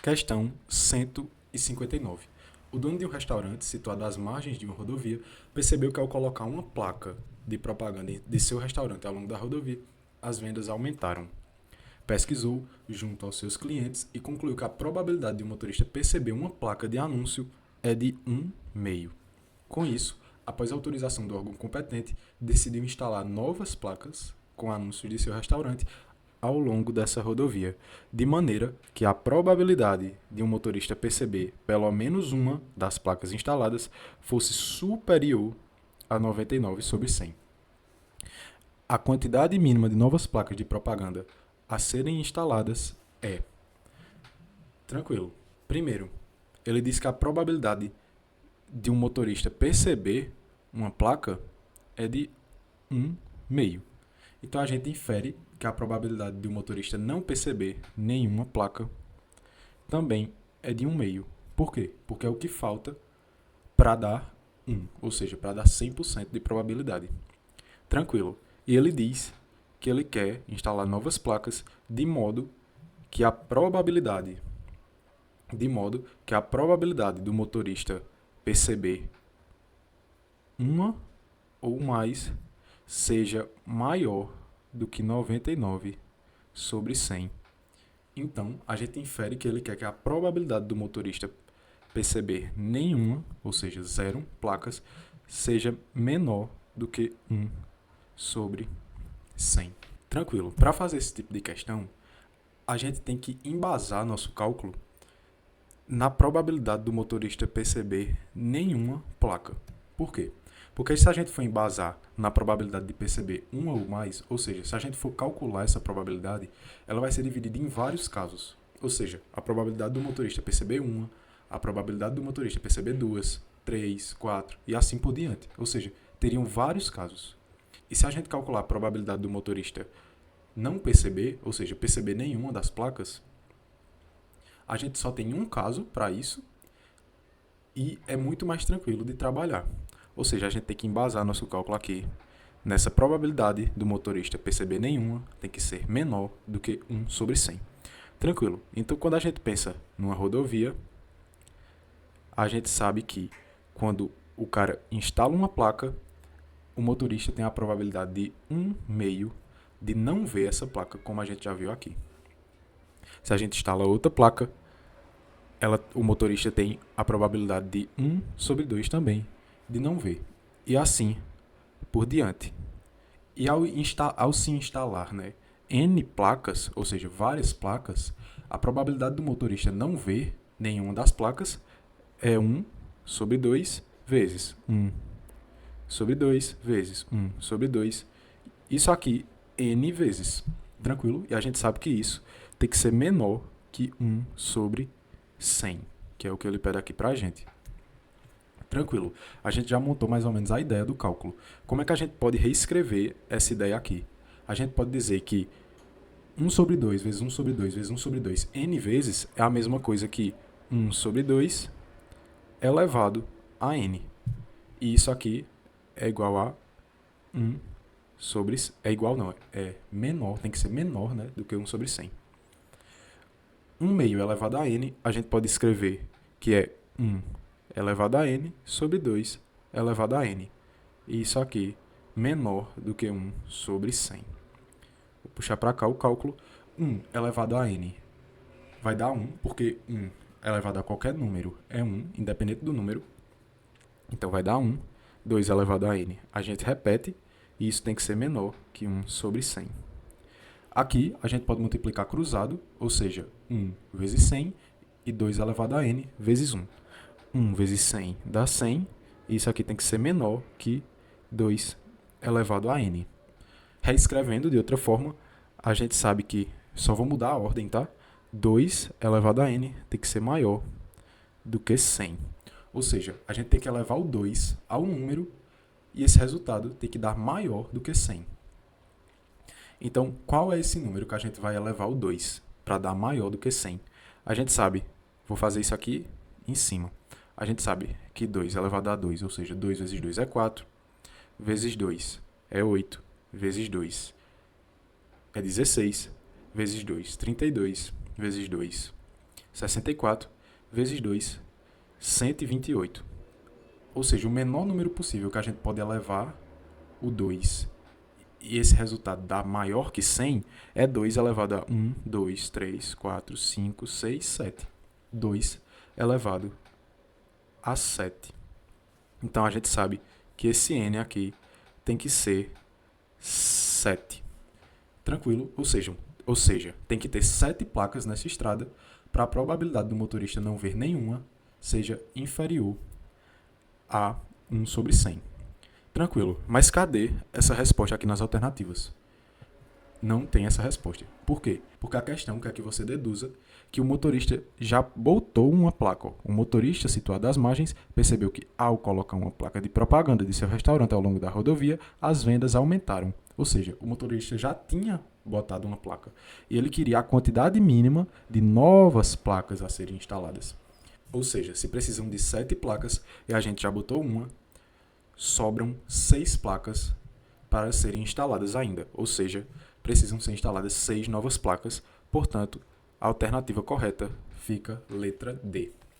Questão 159. O dono de um restaurante situado às margens de uma rodovia percebeu que ao colocar uma placa de propaganda de seu restaurante ao longo da rodovia, as vendas aumentaram. Pesquisou junto aos seus clientes e concluiu que a probabilidade de um motorista perceber uma placa de anúncio é de 1,5. Com isso, após autorização do órgão competente, decidiu instalar novas placas com anúncios de seu restaurante ao longo dessa rodovia, de maneira que a probabilidade de um motorista perceber pelo menos uma das placas instaladas fosse superior a 99 sobre 100. A quantidade mínima de novas placas de propaganda a serem instaladas é... Tranquilo. Primeiro, ele diz que a probabilidade de um motorista perceber uma placa é de 1,5. Então a gente infere que a probabilidade de um motorista não perceber nenhuma placa também é de 1,5. Por quê? Porque é o que falta para dar 1, ou seja, para dar 100% de probabilidade. Tranquilo. E ele diz que ele quer instalar novas placas de modo que a probabilidade do motorista perceber uma ou mais seja maior do que 99 sobre 100. Então, a gente infere que ele quer que a probabilidade do motorista perceber nenhuma, ou seja, 0 placas, seja menor do que 1 sobre 100. Tranquilo. Para fazer esse tipo de questão, a gente tem que embasar nosso cálculo na probabilidade do motorista perceber nenhuma placa. Por quê? Porque se a gente for embasar na probabilidade de perceber uma ou mais, ou seja, se a gente for calcular essa probabilidade, ela vai ser dividida em vários casos. Ou seja, a probabilidade do motorista perceber uma, a probabilidade do motorista perceber duas, três, quatro e assim por diante. Ou seja, teriam vários casos. E se a gente calcular a probabilidade do motorista não perceber, ou seja, perceber nenhuma das placas, a gente só tem um caso para isso e é muito mais tranquilo de trabalhar. Ou seja, a gente tem que embasar nosso cálculo aqui nessa probabilidade do motorista perceber nenhuma, tem que ser menor do que 1 sobre 100. Tranquilo. Então, quando a gente pensa numa rodovia, a gente sabe que quando o cara instala uma placa, o motorista tem a probabilidade de 1,5 de não ver essa placa, como a gente já viu aqui. Se a gente instala outra placa, o motorista tem a probabilidade de 1 sobre 2 também de não ver. E assim por diante. E ao se instalar N placas, ou seja, várias placas, a probabilidade do motorista não ver nenhuma das placas é 1 sobre 2 vezes 1 sobre 2 vezes 1 sobre 2. Isso aqui, N vezes. Tranquilo? E a gente sabe que isso tem que ser menor que 1 sobre 100, que é o que ele pede aqui pra gente. Tranquilo. A gente já montou mais ou menos a ideia do cálculo. Como é que a gente pode reescrever essa ideia aqui? A gente pode dizer que 1 sobre 2 vezes 1 sobre 2 vezes 1 sobre 2 n vezes é a mesma coisa que 1 sobre 2 elevado a n. E isso aqui é igual a 1 sobre... É igual não, é menor, tem que ser menor do que 1 sobre 100. 1 meio elevado a n, a gente pode escrever que é 1 elevado a n sobre 2 elevado a n. E isso aqui menor do que 1 sobre 100. Vou puxar para cá o cálculo. 1 elevado a n vai dar 1, porque 1 elevado a qualquer número é 1, independente do número. Então vai dar 1. 2 elevado a n a gente repete, e isso tem que ser menor que 1 sobre 100. Aqui a gente pode multiplicar cruzado, ou seja, 1 vezes 100 e 2 elevado a n vezes 1. 1 vezes 100 dá 100, e isso aqui tem que ser menor que 2 elevado a n. Reescrevendo de outra forma, a gente sabe que só vou mudar a ordem, tá? 2 elevado a n tem que ser maior do que 100. Ou seja, a gente tem que elevar o 2 ao número e esse resultado tem que dar maior do que 100. Então, qual é esse número que a gente vai elevar o 2 para dar maior do que 100? A gente sabe, vou fazer isso aqui em cima. A gente sabe que 2 elevado a 2, ou seja, 2 vezes 2 é 4, vezes 2 é 8, vezes 2 é 16, vezes 2, 32, vezes 2, 64 vezes 2, 128. Ou seja, o menor número possível que a gente pode elevar o 2 e esse resultado dá maior que 100 é 2 elevado a 1, 2, 3, 4, 5, 6, 7. 2 elevado a 7. Então a gente sabe que esse n aqui tem que ser 7. Tranquilo? Ou seja, tem que ter 7 placas nessa estrada para a probabilidade do motorista não ver nenhuma seja inferior a 1 sobre 100. Tranquilo, mas cadê essa resposta aqui nas alternativas? Não tem essa resposta. Por quê? Porque a questão quer que você deduza que o motorista já botou uma placa. O motorista, situado às margens, percebeu que ao colocar uma placa de propaganda de seu restaurante ao longo da rodovia, as vendas aumentaram. Ou seja, o motorista já tinha botado uma placa. E ele queria a quantidade mínima de novas placas a serem instaladas. Ou seja, se precisam de 7 placas e a gente já botou uma, sobram 6 placas para serem instaladas ainda. Ou seja, precisam ser instaladas 6 novas placas. Portanto, a alternativa correta fica letra D.